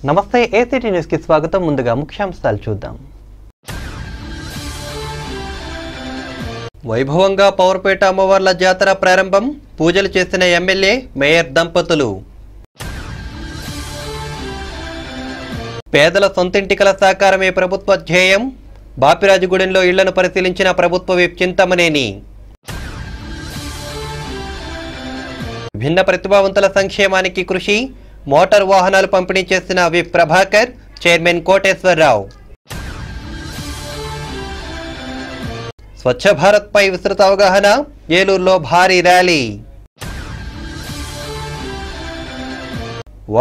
నమస్తే ACT news కి స్వాగతం. ముందుగా ముఖ్యాంశాలు చూద్దాం. వైభవంగా పవర్పేట అమ్మవార్ల జాతర ప్రారంభం. పూజలు చేసిన ఎమ్మెల్యే మేయర్ దంపతులు. పేదల సొంతింటికల సాకారమే ప్రభుత్వ ధ్యేయం. బాపిరాజుగూడెంలో ఇళ్లను పరిశీలించిన ప్రభుత్వ విప్ చింతమనేని. భిన్న ప్రతిభావంతుల సంక్షేమానికి కృషి. మోటార్ వాహనాలు పంపిణీ చేసిన విప్ ప్రభాకర్, చైర్మన్ కోటేశ్వరరావు. స్వచ్ఛ భారత్ పై విస్తృత అవగాహన. ఏలూరులో భారీ ర్యాలీ.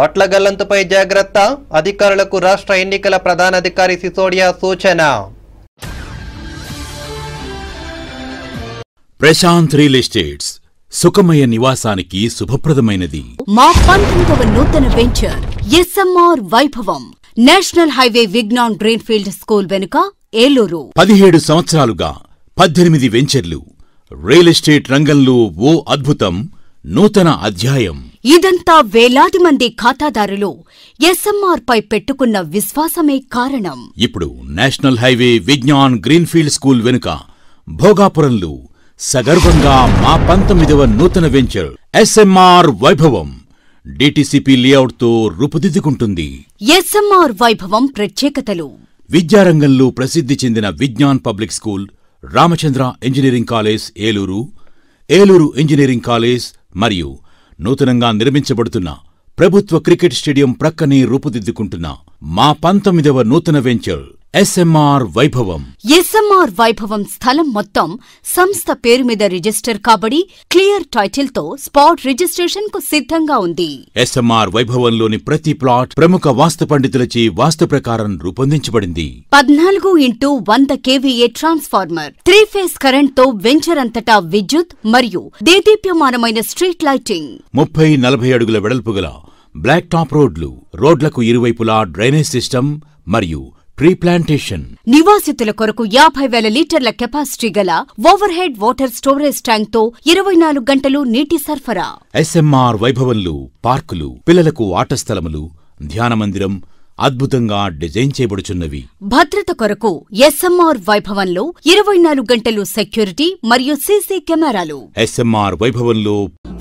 ఓట్ల గల్లంతుపై జాగ్రత్త. అధికారులకు రాష్ట్ర ఎన్నికల ప్రధానాధికారి సిసోడియా సూచన. ప్రశాంత్ రియల్ ఎస్టేట్స్ సుఖమయ నివాసానికి శుభప్రదమైనది. మా 19వ నూతన venture SMR Vaibhavam national highway Vignan greenfield school వెనుక ఏలూరు. 17 సంవత్సరాలుగా 18 వెంచర్లు. రియల్ ఎస్టేట్ రంగంలో ఓ అద్భుతం, నూతన అధ్యాయం. ఇదంతా వేలాది మంది ఖాతాదారులు ఎస్ఎంఆర్ పై పెట్టుకున్న విశ్వాసమే కారణం. ఇప్పుడు national highway Vignan greenfield school వెనుక భోగాపురంలో సగర్వంగా మా 19వ నూతన వెంచర్ ఎస్ఎంఆర్ వైభవం డిటిసిపి లేఅవుట్తో రూపుదిద్దుకుంటుంది. ఎస్ఎంఆర్ వైభవం ప్రత్యేకతలు. విద్యారంగంలో ప్రసిద్ధి చెందిన Vignan public school, Ramachandra engineering college Eluru, Eluru engineering college మరియు నూతనంగా నిర్మించబడుతున్న ప్రభుత్వ క్రికెట్ స్టేడియం ప్రక్కనే రూపుదిద్దుకుంటున్న మా 19వ నూతన వెంచర్ ఎస్ఎంఆర్ వైభవం. ఎస్ఎంఆర్ వైభవం స్థలం మొత్తం సంస్థ పేరు మీద రిజిస్టర్ కాబడి క్లియర్ టైటిల్ తో స్పాట్ రిజిస్ట్రేషన్ కు సిద్ధంగా ఉంది. ఎస్ఎంఆర్ వైభవంలోని ప్రతి ప్లాట్ ప్రముఖ వాస్తు పండితులచే వాస్తు ప్రకారం రూపొందించబడింది. 14x100 kVA transformer, 3 phase current తో వెంచర్ అంతటా విద్యుత్ మరియు దేదీప్యమానమైన స్ట్రీట్ లైటింగ్. 30-40 అడుగుల వెడల్పుగల బ్లాక్ టాప్ రోడ్లు, రోడ్లకు ఇరువైపులా డ్రైనేజ్ సిస్టమ్ మరియు ట్రీ ప్లాంటేషన్. నివాసితుల కొరకు 50,000 లీటర్ల కెపాసిటీ గల over head water storage tank తో 24 గంటలు నీటి సరఫరా. ఎస్ఎంఆర్ వైభవంలో పార్కులు, పిల్లలకు ఆట స్థలములు, ధ్యాన మందిరం అద్భుతంగా డిజైన్ చేయబడుచున్నవి. భద్రత కొరకు ఎస్ఎంఆర్ వైభవంలో 24 గంటలు సెక్యూరిటీ మరియు సీసీ కెమెరాలు. ఎస్ఎంఆర్ వైభవంలో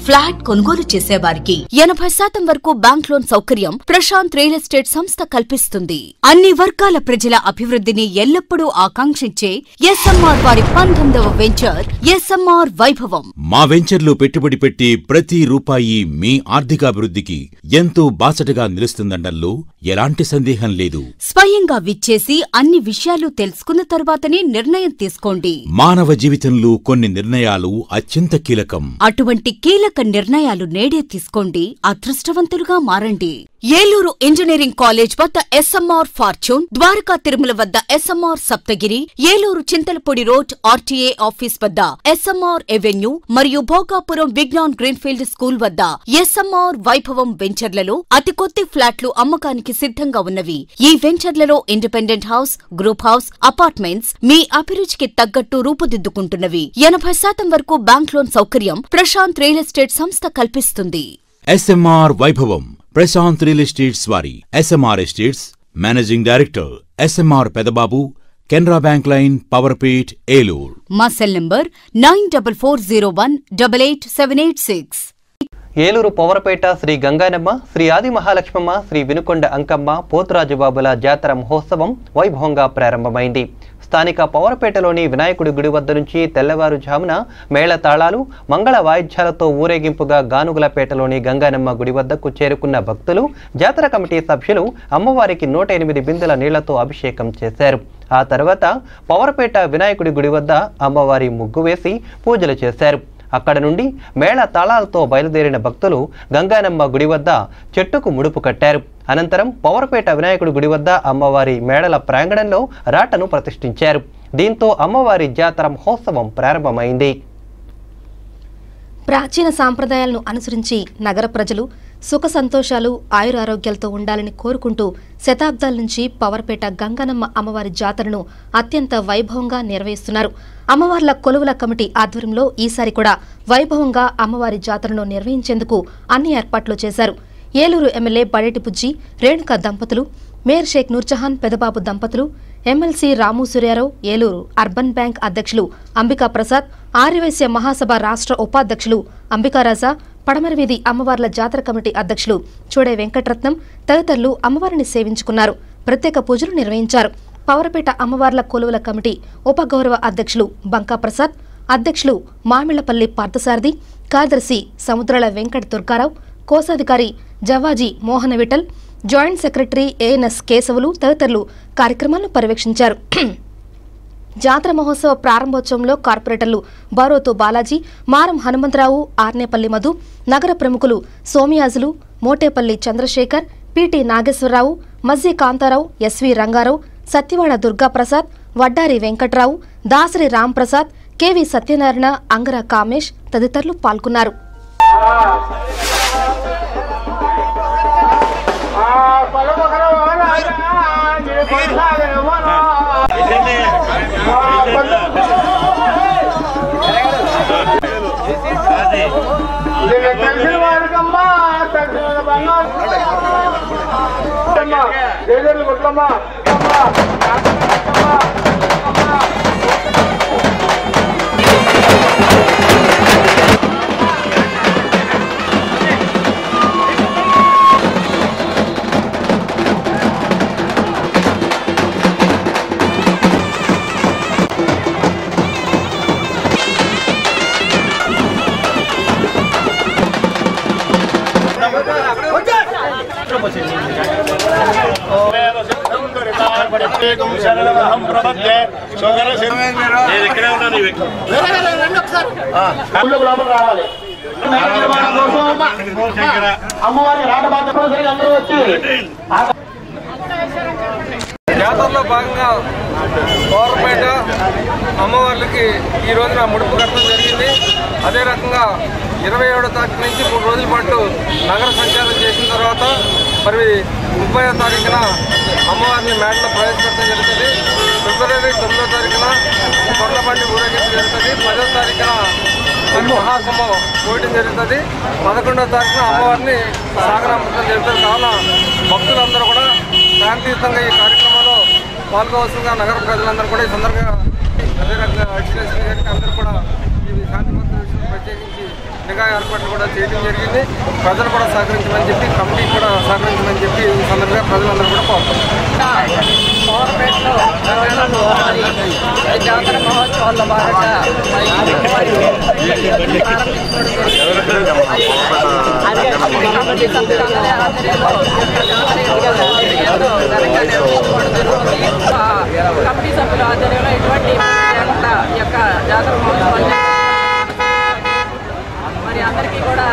ఫ్లాట్ కొనుగోలు చేసేవారికి 80% వరకు బ్యాంక్ లోన్ సౌకర్యం ప్రశాంత్ రియల్ ఎస్టేట్ సంస్థ కల్పిస్తుంది. అన్ని వర్గాల ప్రజల అభివృద్ధిని ఎల్లప్పుడూ ఆకాంక్షించే ఎస్ఎంఆర్ వారి 19వ వెంచర్ ఎస్ఎంఆర్ వైభవం. మా వెంచర్లో పెట్టుబడి పెట్టి ప్రతి రూపాయి మీ ఆర్థికాభివృద్ధికి ఎంతో బాసటగా నిలుస్తుందనడంలో ఎలాంటి సందేహం లేదు. స్వయంగా విచ్చేసి అన్ని విషయాలు తెలుసుకున్న తరువాతనే నిర్ణయం తీసుకోండి. మానవ జీవితంలో కొన్ని నిర్ణయాలు అత్యంత కీలకం. అటువంటి కీలక నిర్ణయాలు నేడే తీసుకోండి. అదృష్టవంతులుగా మారండి. ఏలూరు ఇంజనీరింగ్ కాలేజ్ వద్ద ఎస్ఎంఆర్ ఫార్చ్యూన్, ద్వారకా తిరుమల వద్ద SMR Saptagiri, Eluru Chintalapudi road RTA office వద్ద ఎస్ఎంఆర్ ఎవెన్యూ మరియు భోగాపురం విజ్ఞాన్ గ్రీన్ఫీల్డ్ స్కూల్ వద్ద ఎస్ఎంఆర్ వైభవం వెంచర్లలో అతి కొద్ది ఫ్లాట్లు అమ్మకానికి సిద్ధంగా ఉన్నవి. ఈ వెంచర్లలో independent house, group house, apartments మీ అభిరుచికి తగ్గట్టు రూపుదిద్దుకుంటున్నవి. 80% వరకు బ్యాంక్ లోన్ సౌకర్యం ప్రశాంత్ రియల్ ఎస్టేట్ సంస్థ కల్పిస్తుంది. ఎస్ఎంఆర్ వైభవం ప్రశాంత్ రియల్ ఎస్టేట్స్ వారి SMR estates managing director SMR Pedababu, Canara bank line, Powerpet, Eluru. మా సెల్ నంబర్ 9440188786. ఏలూరు పవర్పేట శ్రీ గంగానమ్మ, శ్రీ ఆది మహాలక్ష్మమ్మ, శ్రీ వినుకొండ అంకమ్మ, పోతురాజుబాబుల జాతర మహోత్సవం వైభవంగా ప్రారంభమైంది. స్థానిక పవర్పేటలోని వినాయకుడి గుడి వద్ద నుంచి తెల్లవారుజామున మేళతాళాలు, మంగళ వాయిద్యాలతో ఊరేగింపుగా గానుగులపేటలోని గంగానమ్మ గుడి వద్దకు చేరుకున్న భక్తులు, జాతర కమిటీ సభ్యులు అమ్మవారికి 108 బిందెల నీళ్లతో అభిషేకం చేశారు. ఆ తర్వాత పవర్పేట వినాయకుడి గుడి వద్ద అమ్మవారి ముగ్గు వేసి పూజలు చేశారు. అక్కడ నుండి మేళ తాళాలతో బయలుదేరిన భక్తులు గంగానమ్మ గుడి వద్ద చెట్టుకు ముడుపు కట్టారు. అనంతరం పవర్పేట వినాయకుడి గుడి వద్ద అమ్మవారి మేడల ప్రాంగణంలో రాటను ప్రతిష్ఠించారు. దీంతో అమ్మవారి జాతర మహోత్సవం ప్రారంభమైంది. ప్రాచీన సాంప్రదాయాలను అనుసరించి నగర ప్రజలు సుఖ సంతోషాలు, ఆయురారోగ్యాలతో ఉండాలని కోరుకుంటూ శతాబ్దాల నుంచి పవర్పేట గంగనమ్మ అమ్మవారి జాతరను అత్యంత వైభవంగా నిర్వహిస్తున్నారు. అమ్మవార్ల కొలువుల కమిటీ ఆధ్వర్యంలో ఈసారి కూడా వైభవంగా అమ్మవారి జాతరను నిర్వహించేందుకు అన్ని ఏర్పాట్లు చేశారు. ఏలూరు ఎమ్మెల్యే బడేటి బుజ్జి రేణుకా దంపతులు, మేయర్ షేక్ నూర్జహాన్ పెదబాబు దంపతులు, ఎమ్మెల్సీ రాము సూర్యారావు, ఏలూరు అర్బన్ బ్యాంక్ అధ్యక్షులు అంబికా ప్రసాద్, ఆర్యవైశ్య మహాసభ రాష్ట్ర ఉపాధ్యక్షులు అంబికారాజా, పడమరవీధి అమ్మవార్ల జాతర కమిటీ అధ్యక్షులు చూడే వెంకటరత్నం తదితరులు అమ్మవారిని సేవించుకున్నారు. ప్రత్యేక పూజలు నిర్వహించారు. పవరపేట అమ్మవార్ల కొలువుల కమిటీ ఉపగౌరవ అధ్యక్షులు బంకా ప్రసాద్, అధ్యక్షులు మామిళ్లపల్లి పార్థసారథి, కార్యదర్శి సముద్రాల వెంకట దుర్గారావు, కోశాధికారి Javaji Mohana Vithal, joint secretary ANS Kesavulu తదితరులు కార్యక్రమాలను పర్యవేక్షించారు. జాతర మహోత్సవ ప్రారంభోత్సవంలో కార్పొరేటర్లు బారోతు బాలాజీ, మారం హనుమంతరావు, ఆర్నేపల్లి మధు, నగర ప్రముఖులు సోమియాజులు, మోటేపల్లి చంద్రశేఖర్, పిటి నాగేశ్వరరావు, మజ్జి కాంతారావు, ఎస్వి రంగారావు, సత్యవాడ దుర్గాప్రసాద్, వడ్డారి వెంకట్రావు, దాసరి రాంప్రసాద్, కెవి సత్యనారాయణ, అంగర కామేష్ తదితరులు పాల్గొన్నారు. జాతరలో భాగంగా పవర్పేట అమ్మవార్లకి ఈ రోజున ముడుపు కట్టడం జరిగింది. అదే రకంగా 27వ తారీఖు నుంచి 3 రోజుల పాటు నగర సంచారం చేసిన తర్వాత మరి 30వ తారీఖున అమ్మవారిని మేడలో ప్రవేశపెట్టడం జరుగుతుంది. ఫిబ్రవరి 9వ తారీఖున కొండబండి ఊరేగింపు జరుగుతుంది. 10వ తారీఖున మహాకుంభం పోయడం జరుగుతుంది. 11వ తారీఖున అమ్మవారిని సాగనామృతం జరుగుతుంది. కావున భక్తులందరూ కూడా శాంతియుతంగా ఈ కార్యక్రమంలో పాల్గొవలసిందిగా నగర ప్రజలందరూ కూడా ఈ సందర్భంగా అదే రకంగా అడిషనల్ గారికి అందరూ కూడా ఈ శాంతి భద్రత విషయంలో ప్రత్యేకించి నిఘా ఏర్పాట్లు కూడా చేయడం జరిగింది. ప్రజలు కూడా సహకరించమని చెప్పి, కమిటీ కూడా సహకరించమని చెప్పి ఈ సందర్భంగా ప్రజలందరూ కూడా పాల్గొన్నారు. పవర్పేటలో జాతర మహోత్సవాల్లో భాగంగా కమిటీ సభ్యుల ఆధ్వర్యంలో ఇటువంటి యొక్క జాతర మహోత్సవాలు మరి అందరికీ కూడా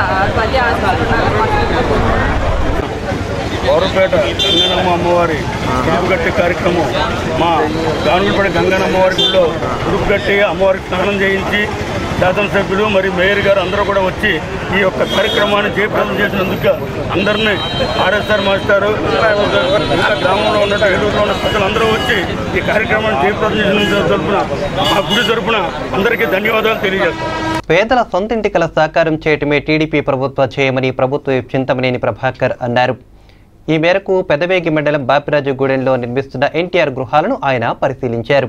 పవర్పేట గంగనమ్మ అమ్మవారి ఉడుపుగట్టి కార్యక్రమం మా గానుగులపేట గంగనమ్మ అమ్మవారి గుడిలో ఉడుపుగట్టి అమ్మవారికి స్నానం చేయించి శాసనసభ్యులు మరియు మేయర్ గారు అందరూ కూడా వచ్చి ఈ యొక్క కార్యక్రమాన్ని జయప్రదం చేసినందుకు అందరినీ ఆర్ఎస్ఆర్ మాస్టారు ఇంకా గ్రామంలో ఉన్న ఏలూరులో ఉన్న ప్రజలందరూ వచ్చి ఈ కార్యక్రమాన్ని జయప్రదం చేసినందుకు తరపున మా గుడి తరపున అందరికీ ధన్యవాదాలు తెలియజేస్తాం. పేదల సొంతింటి కల సాకారం చేయటమే టీడీపీ ప్రభుత్వ చేయమని ప్రభుత్వ చింతమనేని ప్రభాకర్ అన్నారు. ఈ మేరకు పెదవేగి మండలం బాపిరాజుగూడెంలో నిర్మిస్తున్న ఎన్టీఆర్ గృహాలను ఆయన పరిశీలించారు.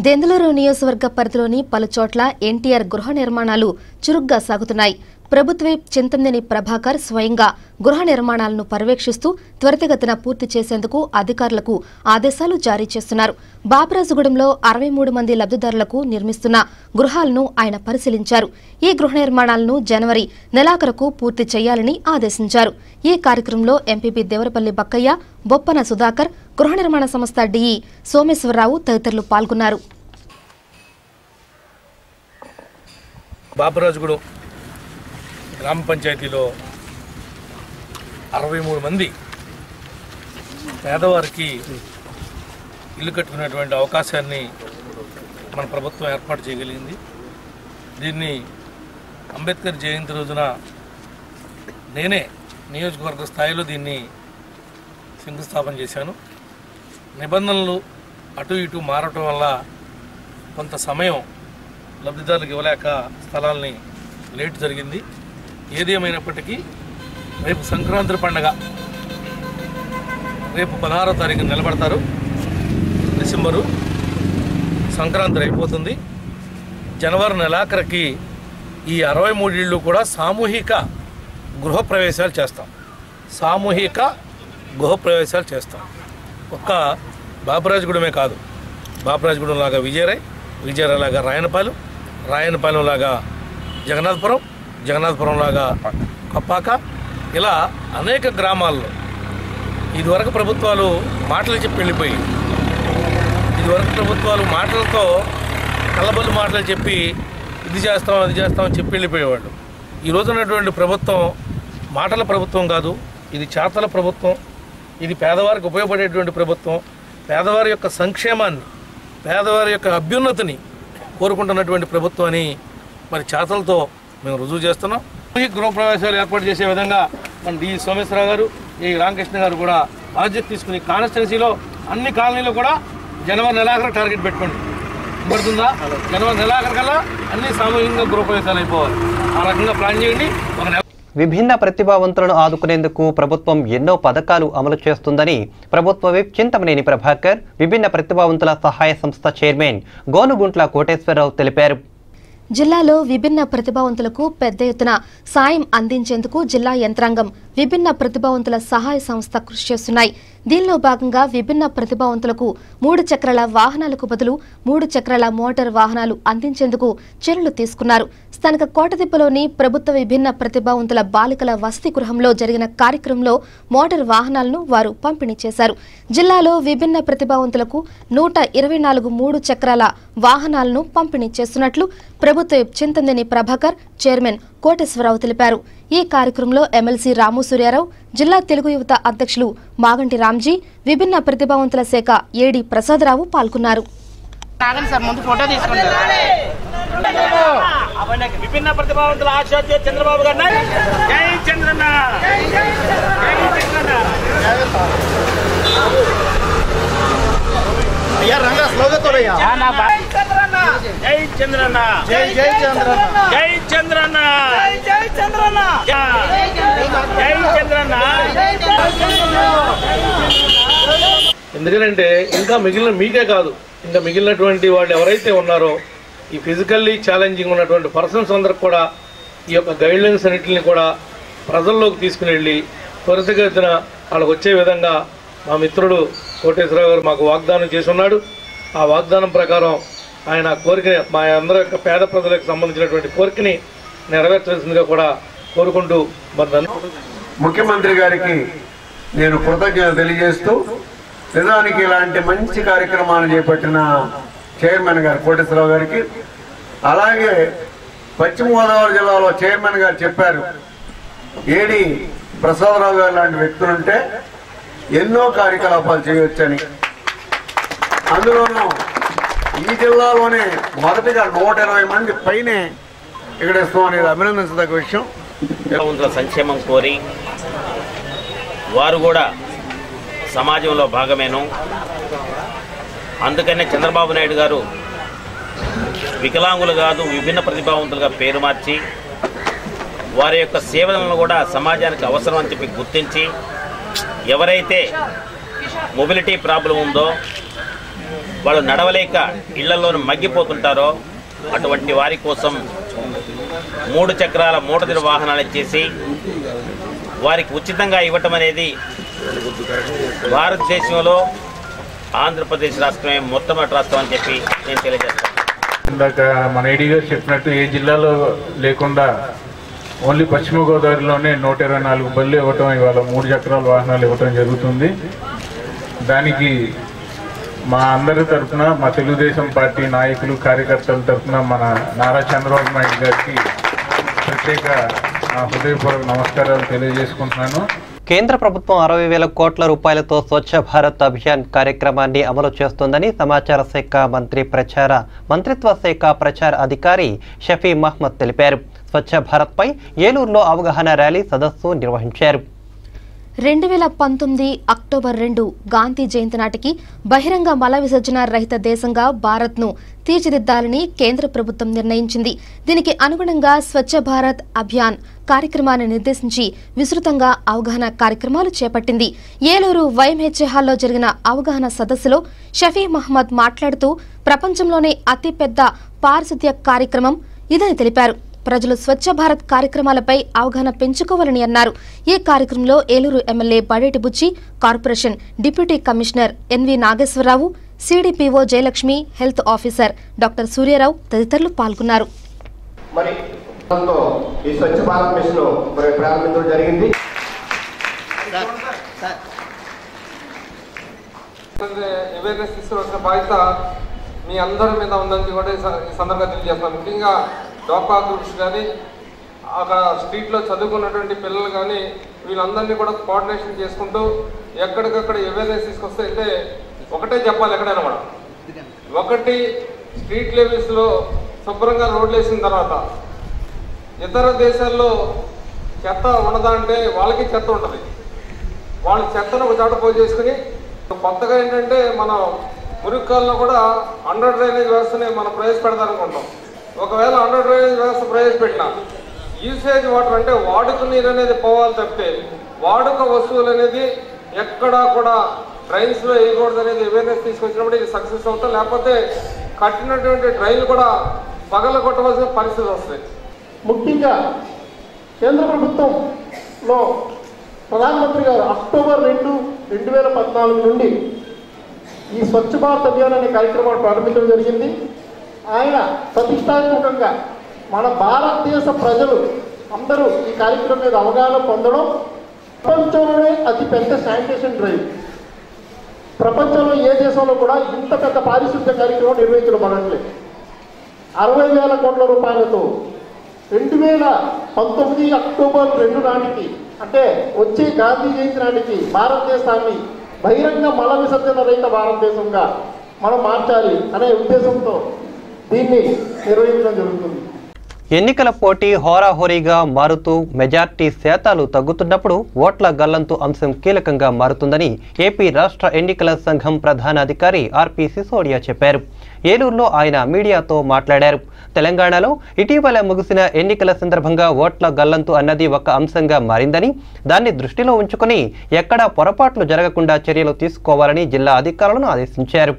దెందులూరు నియోజకవర్గ పరిధిలోని పలుచోట్ల ఎన్టీఆర్ గృహ నిర్మాణాలు చురుగ్గా సాగుతున్నాయి. ప్రభుత్వ చింతమనేని ప్రభాకర్ స్వయంగా గృహ నిర్మాణాలను పర్యవేక్షిస్తూ త్వరితగతిన పూర్తి చేసేందుకు అధికారులకు ఆదేశాలు జారీ చేస్తున్నారు. బాపిరాజుగూడెంలో 63 మంది లబ్ధిదారులకు నిర్మిస్తున్న గృహాలను ఆయన పరిశీలించారు. ఈ గృహ నిర్మాణాలను జనవరి నెలాఖరుకు పూర్తి చేయాలని ఆదేశించారు. ఈ కార్యక్రమంలో ఎంపీపీ దేవరపల్లి బక్కయ్య, బొప్పన సుధాకర్, గృహ నిర్మాణ సంస్థ డిఈ సోమేశ్వరరావు తదితరులు పాల్గొన్నారు. బాపిరాజుగూడెం గ్రామ పంచాయతీలో 63 మంది పేదవారికి ఇల్లు కట్టుకునేటువంటి అవకాశాన్ని మన ప్రభుత్వం ఏర్పాటు చేయగలిగింది. దీన్ని అంబేద్కర్ జయంతి రోజున నేనే నియోజకవర్గ స్థాయిలో దీన్ని శంకుస్థాపన చేశాను. నిబంధనలు అటు ఇటు మారటం వల్ల కొంత సమయం లబ్ధిదారులకు ఇవ్వలేక స్థలాల్ని లేట్ జరిగింది. ఏదేమైనప్పటికీ రేపు సంక్రాంతి పండుగ రేపు 16వ తారీఖు నిలబడతారు. డిసెంబరు సంక్రాంతి అయిపోతుంది. జనవరి నెలాఖరికి ఈ 63 ఇళ్ళు కూడా సామూహిక గృహప్రవేశాలు చేస్తాం. ఒక్క బాపరాజగూడమే కాదు, బాపరాజగూడెం లాగా విజయరాయ్ లాగా రాయనపాలెం లాగా జగన్నాథపురం లాగా కప్పాక, ఇలా అనేక గ్రామాల్లో ఇదివరకు ప్రభుత్వాలు మాటలు చెప్పి వెళ్ళిపోయి, ఇదివరకు ప్రభుత్వాలు మాటలతో కళ్ళబొల్లి మాటలు చెప్పి ఇది చేస్తాం అది చేస్తామని చెప్పి వెళ్ళిపోయేవాళ్ళు. ఈరోజు ఉన్నటువంటి ప్రభుత్వం మాటల ప్రభుత్వం కాదు, ఇది చేతల ప్రభుత్వం. ఇది పేదవారికి ఉపయోగపడేటువంటి ప్రభుత్వం. పేదవారి యొక్క సంక్షేమాన్ని, పేదవారి యొక్క అభ్యున్నతిని కోరుకుంటున్నటువంటి ప్రభుత్వం అని మరి చేతలతో మేము రుజువు చేస్తున్నాం. ఈ గృహప్రవేశాలు ఏర్పాటు చేసే విధంగా మన డి సోమేశ్వరరావు గారు, ఈ రామకృష్ణ గారు కూడా బాధ్యత తీసుకుని కాన్స్టిట్యున్సీలో అన్ని కాలనీలో కూడా జనవరి నెలాఖరు టార్గెట్ పెట్టుకోండి. పడుతుందా? జనవరి నెలాఖరు కల్లా అన్ని సామూహికంగా గృహప్రవేశాలు అయిపోవాలి. ఆ రకంగా ప్లాన్ చేయండి. విభిన్న ప్రతిభావంతులను ఆదుకునేందుకు ప్రభుత్వం ఎన్నో పథకాలు అమలు చేస్తుందని ప్రభుత్వ విప్ చింతమనేని ప్రభాకర్, విభిన్న ప్రతిభావంతుల సహాయ సంస్థ చైర్మన్ గోనుగుంట్ల కోటేశ్వరరావు తెలిపారు. జిల్లాలో విభిన్న ప్రతిభావంతులకు పెద్ద ఎత్తున సాయం అందించేందుకు జిల్లా యంత్రాంగం విభిన్న ప్రతిభావంతుల సహాయ సంస్థ కృషి చేస్తున్నాయి. దీనిలో భాగంగా విభిన్న ప్రతిభావంతులకు 3 చక్రాల వాహనాలకు బదులు 3 చక్రాల మోటార్ వాహనాలు అందించేందుకు చర్యలు తీసుకున్నారు. స్థానిక కోటదిబ్బలోని ప్రభుత్వ విభిన్న ప్రతిభావంతుల బాలికల వసతి గృహంలో జరిగిన కార్యక్రమంలో మోటార్ వాహనాలను వారు పంపిణీ చేశారు. జిల్లాలో విభిన్న ప్రతిభావంతులకు 124 3 చక్రాల వాహనాలను పంపిణీ చేస్తున్నట్లు ప్రభుత్వ చింతమనేని ప్రభాకర్, చైర్మన్ కోటేశ్వరరావు తెలిపారు. ఈ కార్యక్రమంలో ఎమ్మెల్సీ రాము సూర్యారావు, జిల్లా తెలుగు యువత అధ్యక్షులు మాగంటి రామ్జీ, విభిన్న ప్రతిభావంతుల శాఖ ఏడి ప్రసాదరావు పాల్గొన్నారు. విభిన్న ప్రతిభావంతుల ఆశాజ్య చంద్రబాబు గారు జై చంద్రన్న, అయ్యా రంగా స్లోగతోడయ్యా జై చంద్రన్న, జై జై చంద్రన్న, జై చంద్రన్న, జై చంద్రన్న, జై చంద్రన్న. ఎందుకంటే ఇంకా మిగిలిన మీకే కాదు, ఇంకా మిగిలినటువంటి వాళ్ళు ఎవరైతే ఉన్నారో ఈ ఫిజికల్లీ ఛాలెంజింగ్ ఉన్నటువంటి పర్సన్స్ అందరికి కూడా ఈ యొక్క గైడ్లైన్స్ అన్నింటిని కూడా ప్రజల్లోకి తీసుకుని వెళ్ళి త్వరితగతిన వాళ్ళకు వచ్చే విధంగా మా మిత్రుడు కోటేశ్వరరావు గారు మాకు వాగ్దానం చేసి ఉన్నాడు. ఆ వాగ్దానం ప్రకారం ఆయన కోరిక, మా అందరి యొక్క పేద ప్రజలకు సంబంధించినటువంటి కోరికని నెరవేర్చాల్సిందిగా కూడా కోరుకుంటూ మరి ముఖ్యమంత్రి గారికి నేను కృతజ్ఞత తెలియజేస్తూ, నిజానికి ఇలాంటి మంచి కార్యక్రమాలు చేపట్టిన చైర్మన్ గారు కోటేశ్వరరావు గారికి, అలాగే పశ్చిమ గోదావరి జిల్లాలో చైర్మన్ గారు చెప్పారు, ఏడి ప్రసాదరావు గారు లాంటి వ్యక్తులుంటే ఎన్నో కార్యకలాపాలు చేయవచ్చని. అందులోనూ ఈ జిల్లాలోనే మొదటిగా 120 మంది పైనే ఇక్కడ ఇస్తాం అనేది అభినందించదగ్గ విషయం. సంక్షేమం కోరి వారు కూడా సమాజంలో భాగమేను. అందుకనే చంద్రబాబు నాయుడు గారు వికలాంగులు కాదు విభిన్న ప్రతిభావంతులుగా పేరు మార్చి వారి యొక్క సేవలను కూడా సమాజానికి అవసరం అని చెప్పి గుర్తించి, ఎవరైతే మొబిలిటీ ప్రాబ్లం ఉందో, వాళ్ళు నడవలేక ఇళ్లలోనూ మగ్గిపోతుంటారో అటువంటి వారి కోసం 3 చక్రాల మోటార్ వాహనాలు ఇచ్చేసి వారికి ఉచితంగా ఇవ్వటం అనేది భారతదేశంలో ఆంధ్రప్రదేశ్ రాష్ట్రమే మొట్టమొదటి రాష్ట్రం అని చెప్పి నేను తెలియజేస్తాను. ఇందాక మన ఏడీ గారు చెప్పినట్టు ఏ జిల్లాలో లేకుండా ఓన్లీ పశ్చిమ గోదావరిలోనే 124 బళ్ళు ఇవ్వటం, ఇవాళ 3 చక్రాల వాహనాలు ఇవ్వటం జరుగుతుంది. దానికి మా అందరి తరఫున, మా తెలుగుదేశం పార్టీ నాయకులు కార్యకర్తల తరఫున మన నారా చంద్రబాబు నాయుడు గారికి ప్రత్యేక హృదయపూర్వక నమస్కారాలు తెలియజేసుకుంటున్నాను. కేంద్ర ప్రభుత్వం 60,000 కోట్ల రూపాయలతో స్వచ్ఛ భారత్ అభియాన్ కార్యక్రమాన్ని అమలు చేస్తోందని సమాచార శాఖ మంత్రిత్వ శాఖ ప్రచార అధికారి షఫీ మహ్మద్ తెలిపారు. స్వచ్ఛ భారత్ పై ఏలూరులో అవగాహన ర్యాలీ సదస్సు నిర్వహించారు. 2019 అక్టోబర్ 2 గాంధీ జయంతి నాటికి బహిరంగ మల విసర్జన రహిత దేశంగా భారత్ను తీర్చిదిద్దాలని కేంద్ర ప్రభుత్వం నిర్ణయించింది. దీనికి అనుగుణంగా స్వచ్ఛ భారత్ అభియాన్ కార్యక్రమాన్ని నిర్దేశించి విస్తృతంగా అవగాహన కార్యక్రమాలు చేపట్టింది. ఏలూరు వైఎంహెచ్ హాల్లో జరిగిన అవగాహన సదస్సులో షఫీ మహమ్మద్ మాట్లాడుతూ ప్రపంచంలోనే అతిపెద్ద పారిశుద్ధ్య కార్యక్రమం ఇదని తెలిపారు. ప్రజలు స్వచ్ఛ భారత్ కార్యక్రమాలపై అవగాహన పెంచుకోవాలని అన్నారు. ఈ కార్యక్రమంలో Eluru MLA Badeti Bucchi, corporation deputy commissioner NV Nageswararao, CDPO Jayalakshmi, health officer doctor Suryarao తదితరులు పాల్గొన్నారు. మరి ఈ స్వచ్ఛ భారత్ మిషన్ మరి ప్రారంభించడం జరిగింది. అవేర్నెస్ తీసుకురావాల్సిన బాధ్యత మీ అందరి మీద ఉందని కూడా ఈ సందర్భంగా తెలియజేస్తాను. ముఖ్యంగా డోకా గ్రూప్స్ కానీ అక్కడ స్ట్రీట్లో చదువుకున్నటువంటి పిల్లలు కానీ వీళ్ళందరినీ కూడా కోఆర్డినేషన్ చేసుకుంటూ ఎక్కడికక్కడ అవేర్నెస్ తీసుకొస్తే అయితే ఒకటే చెప్పాలి ఎక్కడైనా కూడా. ఒకటి, స్ట్రీట్ లెవెల్స్లో శుభ్రంగా రోడ్లు వేసిన తర్వాత ఇతర దేశాల్లో చెత్త ఉండదా అంటే వాళ్ళకి చెత్త ఉంటుంది. వాళ్ళ చెత్తను ఒక చోట పోజేసుకుని కొత్తగా ఏంటంటే మనం మురికాల్లో కూడా అండర్ డ్రైనేజ్ వ్యవస్థని మనం ప్రవేశపెడతారనుకుంటాం. ఒకవేళ అండర్ డ్రైనేజ్ వ్యవస్థ ప్రవేశపెట్టినా యూసేజ్ వాటర్ అంటే వాడుక నీరు అనేది పోవాలి తప్పితే వాడుక వస్తువులు అనేది ఎక్కడా కూడా డ్రైన్స్లో వేయకూడదు అనేది అవేర్నెస్ తీసుకొచ్చినప్పుడు ఇది సక్సెస్ అవుతాం. లేకపోతే కట్టినటువంటి డ్రైన్లు కూడా పగల కొట్టవలసిన పరిస్థితి వస్తాయి. ముఖ్యంగా కేంద్ర ప్రభుత్వంలో ప్రధానమంత్రి గారు అక్టోబర్ 2, 2014 నుండి ఈ స్వచ్ఛ భారత్ అభియాన్ అనే కార్యక్రమాన్ని ప్రారంభించడం జరిగింది. ఆయన ప్రతిష్టాత్మకంగా మన భారతదేశ ప్రజలు అందరూ ఈ కార్యక్రమం మీద అవగాహన పొందడం, ప్రపంచంలోనే అతిపెద్ద శానిటేషన్ డ్రైవ్. ప్రపంచంలో ఏ దేశంలో కూడా ఇంత పెద్ద పారిశుద్ధ్య కార్యక్రమం నిర్వహించబడట్లేదు. 60,000 కోట్ల రూపాయలతో 2019 అక్టోబర్ 2 నాటికి అంటే వచ్చే గాంధీ జయంతి నాటికి భారతదేశాన్ని బహిరంగ మల విసర్జన రహిత భారతదేశంగా మనం మార్చాలి అనే ఉద్దేశంతో దీన్ని నిర్వహించడం జరుగుతుంది. ఎన్నికల పోటీ హోరాహోరీగా మారుతూ మెజార్టీ శాతాలు తగ్గుతున్నప్పుడు ఓట్ల గల్లంతు అంశం కీలకంగా మారుతుందని ఏపీ రాష్ట్ర ఎన్నికల సంఘం ప్రధానాధికారి ఆర్పి సిసోడియా చెప్పారు. ఏలూరులో ఆయన మీడియాతో మాట్లాడారు. తెలంగాణలో ఇటీవల ముగిసిన ఎన్నికల సందర్భంగా ఓట్ల గల్లంతు అన్నది ఒక అంశంగా మారిందని, దాన్ని దృష్టిలో ఉంచుకుని ఎక్కడా పొరపాట్లు జరగకుండా చర్యలు తీసుకోవాలని జిల్లా అధికారులను ఆదేశించారు.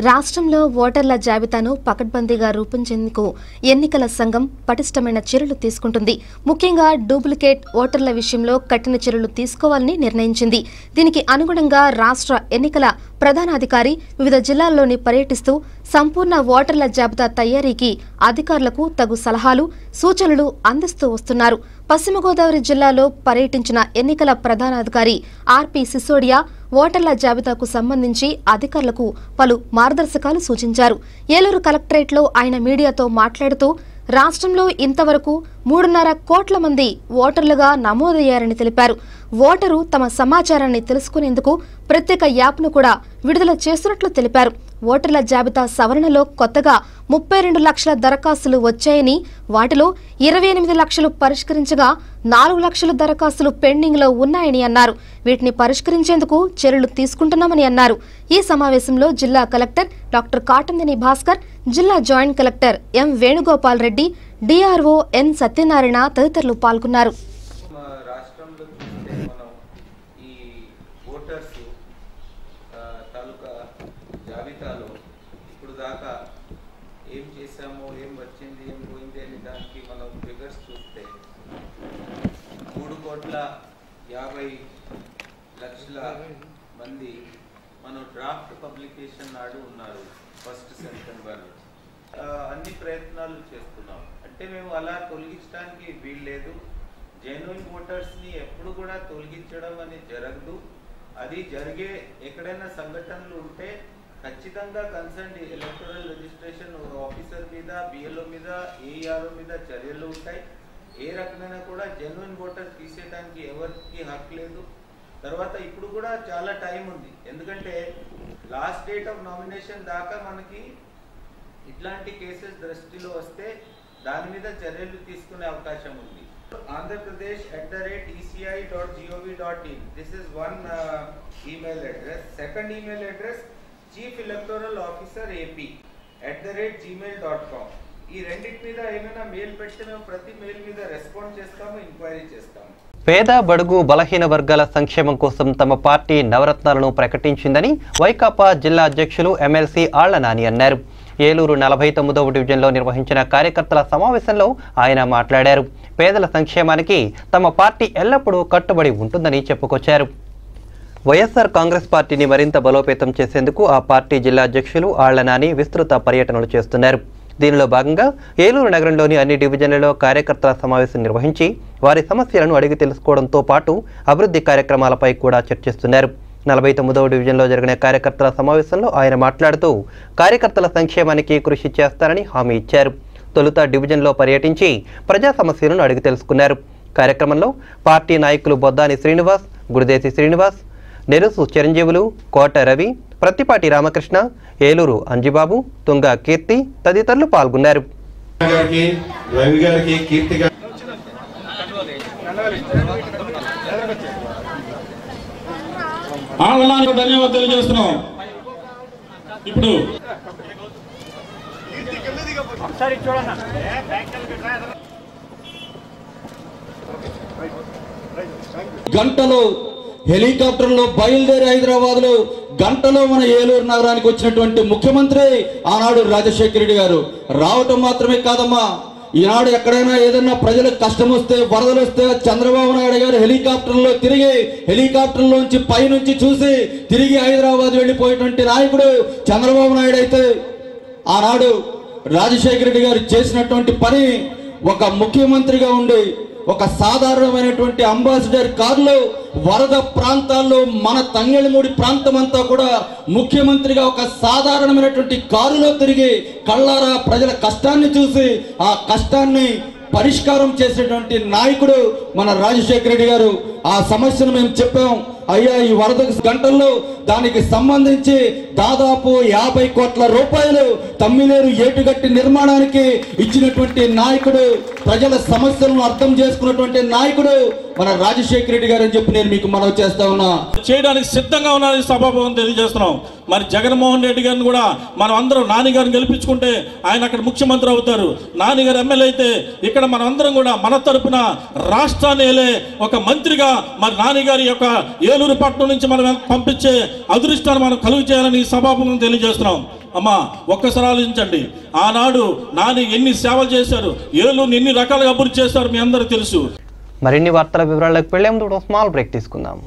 రాష్ట్రంలో ఓటర్ల జాబితాను పకడ్బందీగా రూపొందించేందుకు ఎన్నికల సంఘం పటిష్టమైన చర్యలు తీసుకుంటుంది. ముఖ్యంగా డూప్లికేట్ ఓటర్ల విషయంలో కఠిన చర్యలు తీసుకోవాలని నిర్ణయించింది. దీనికి అనుగుణంగా రాష్ట్ర ఎన్నికల ప్రధానాధికారి వివిధ జిల్లాల్లోని పర్యటిస్తూ సంపూర్ణ ఓటర్ల జాబితా తయారీకి అధికారులకు తగు సలహాలు, సూచనలు అందిస్తూ వస్తున్నారు. పశ్చిమ గోదావరి జిల్లాలో పర్యటించిన ఎన్నికల ప్రధానాధికారి ఆర్పి సిసోడియా ఓటర్ల జాబితాకు సంబంధించి అధికారులకు పలు మార్గదర్శకాలు సూచించారు. ఏలూరు కలెక్టరేట్లో ఆయన మీడియాతో మాట్లాడుతూ రాష్ట్రంలో ఇంతవరకు 3.5 కోట్ల మంది ఓటర్లుగా నమోదయ్యారని తెలిపారు. ఓటరు తమ సమాచారాన్ని తెలుసుకునేందుకు ప్రత్యేక యాప్ను కూడా విడుదల చేస్తున్నట్లు తెలిపారు. ఓటర్ల జాబితా సవరణలో కొత్తగా 32 లక్షల దరఖాస్తులు వచ్చాయని, వాటిలో 28 లక్షలు పరిష్కరించగా 4 లక్షల దరఖాస్తులు పెండింగ్లో ఉన్నాయని అన్నారు. వీటిని పరిష్కరించేందుకు చర్యలు తీసుకుంటున్నామని అన్నారు. ఈ సమావేశంలో జిల్లా కలెక్టర్ డాక్టర్ కాటందిని భాస్కర్, జిల్లా joint collector M Venugopal Reddy, DRO N Satyanarayana తదితరులు పాల్గొన్నారు. ఏం చేశామో, ఏం వచ్చింది, ఏం పోయింది అని దానికి మనం ఫిగర్స్ చూస్తే 3,50,00,000 మంది మనం డ్రాఫ్ట్ పబ్లికేషన్ నాడు ఉన్నారు. ఫస్ట్ సెప్టెంబర్ నుంచి అన్ని ప్రయత్నాలు చేస్తున్నాం. అంటే మేము అలా తొలగించడానికి వీల్లేదు. జెన్యున్ ఓటర్స్ని ఎప్పుడు కూడా తొలగించడం అనేది జరగదు. అది జరిగే ఎక్కడైనా సంఘటనలు ఉంటే ఖచ్చితంగా కన్సర్న్ ఎలక్టరల్ రిజిస్ట్రేషన్ ఆఫీసర్ మీద, బిఎల్ఓ మీద, ఏఆర్ఓ మీద చర్యలు ఉంటాయి. ఏ రకమైన కూడా జెన్యున్ ఓటర్ తీసేయడానికి ఎవరికి హక్కు లేదు. తర్వాత ఇప్పుడు కూడా చాలా టైం ఉంది. ఎందుకంటే లాస్ట్ డేట్ ఆఫ్ నామినేషన్ దాకా మనకి ఇట్లాంటి కేసెస్ దృష్టిలో వస్తే దాని మీద చర్యలు తీసుకునే అవకాశం ఉంది. AndraPradesh@eci.gov.in. This is one email address. Second email address Chief Electoral Officer AP@gmail.com. ఈ రెండింటి మీద ఏమైనా మెయిల్ పెడితే మేము ప్రతి మెయిల్ మీద రెస్పాండ్ చేస్తాము, ఎంక్వైరీ చేస్తాము. పేద బడుగు బలహీన వర్గాల సంక్షేమం కోసం తమ పార్టీ నవరత్నాలను ప్రకటించిందని వైకాపా జిల్లా అధ్యక్షులు ఎమ్మెల్సీ ఆళ్ల నాని అన్నారు. ఏలూరు 49వ డివిజన్లో నిర్వహించిన కార్యకర్తల సమావేశంలో ఆయన మాట్లాడారు. పేదల సంక్షేమానికి తమ పార్టీ ఎల్లప్పుడూ కట్టుబడి ఉంటుందని చెప్పుకొచ్చారు. వైఎస్ఆర్ కాంగ్రెస్ పార్టీని మరింత బలోపేతం చేసేందుకు ఆ పార్టీ జిల్లా అధ్యక్షులు ఆళ్ల నాని విస్తృత పర్యటనలు చేస్తున్నారు. దీనిలో భాగంగా ఏలూరు నగరంలోని అన్ని డివిజన్లలో కార్యకర్తల సమావేశం నిర్వహించి వారి సమస్యలను అడిగి తెలుసుకోవడంతో పాటు అభివృద్ధి కార్యక్రమాలపై కూడా చర్చిస్తున్నారు. 49వ డివిజన్లో జరిగిన కార్యకర్తల సమావేశంలో ఆయన మాట్లాడుతూ కార్యకర్తల సంక్షేమానికి కృషి చేస్తారని హామీ ఇచ్చారు. తొలుత డివిజన్లో పర్యటించి ప్రజా సమస్యలను అడిగి తెలుసుకున్నారు. కార్యక్రమంలో పార్టీ నాయకులు బొద్దాని శ్రీనివాస్, గుడిదేశి శ్రీనివాస్, నెరుసు చిరంజీవులు, కోట రవి, ప్రత్తిపాటి రామకృష్ణ, ఏలూరు అంజిబాబు, తుంగ కీర్తి తదితరులు పాల్గొన్నారు. ధన్యవాదాలు తెలియజేస్తున్నాం. ఇప్పుడు గంటలో హెలికాప్టర్లో బయలుదేరి హైదరాబాద్లో గంటలో మన ఏలూరు నగరానికి వచ్చినటువంటి ముఖ్యమంత్రి ఆనాడు రాజశేఖర రెడ్డి గారు. రావటం మాత్రమే కాదమ్మా, ఈనాడు ఎక్కడైనా ఏదైనా ప్రజలకు కష్టం వస్తే, వరదలు వస్తే చంద్రబాబు నాయుడు గారు హెలికాప్టర్లో తిరిగి హెలికాప్టర్లోంచి పైనుంచి చూసి తిరిగి హైదరాబాద్ వెళ్ళిపోయేటువంటి నాయకుడు చంద్రబాబు నాయుడు అయితే, ఆనాడు రాజశేఖర రెడ్డి గారు చేసినటువంటి పని ఒక ముఖ్యమంత్రిగా ఉండి ఒక సాధారణమైనటువంటి అంబాసిడర్ కారులో వరద ప్రాంతాల్లో మన తంగెళమూడి ప్రాంతం అంతా కూడా ముఖ్యమంత్రిగా ఒక సాధారణమైనటువంటి కారులో తిరిగి కళ్ళారా ప్రజల కష్టాన్ని చూసి ఆ కష్టాన్ని పరిష్కారం చేసేటువంటి నాయకుడు మన రాజశేఖర రెడ్డి గారు. ఆ సమస్యను మేము చెప్పాం, అయ్యా ఈ వరద గంటల్లో దానికి సంబంధించి దాదాపు 50 కోట్ల రూపాయలు తమ్మిలేరు ఏటుగట్టి నిర్మాణానికి ఇచ్చినటువంటి నాయకుడు, ప్రజల సమస్యలను అర్థం చేసుకున్నటువంటి నాయకుడు మన రాజశేఖర రెడ్డి గారు అని చెప్పి నేను మీకు మనవి చేస్తా ఉన్నా. చేయడానికి సిద్ధంగా ఉన్నారని సభాపతి తెలియజేస్తున్నాం. మరి జగన్మోహన్ రెడ్డి గారిని కూడా మనం అందరం నాని గారిని గెలిపించుకుంటే ఆయన అక్కడ ముఖ్యమంత్రి అవుతారు. నాని గారు ఎమ్మెల్యే అయితే ఇక్కడ మనం అందరం కూడా మన తరపున రాష్ట్రాన్ని ఏలే ఒక మంత్రిగా మరి నాని గారి యొక్క ఏలూరు పట్టణం నుంచి మనం పంపించే అదృష్టాన్ని మనం కలుగు చేయాలని సభాపతిని తెలియజేస్తున్నాం. అమ్మా ఒక్కసారి ఆలోచించండి, ఆనాడు నాని ఎన్ని సేవలు చేశారు, ఏలూరుని ఎన్ని రకాలుగా అభివృద్ధి చేశారు మీ అందరూ తెలుసు. మరిన్ని వార్తల వివరాలకు వెళ్లే ముందు స్మాల్ బ్రేక్ తీసుకుందాం.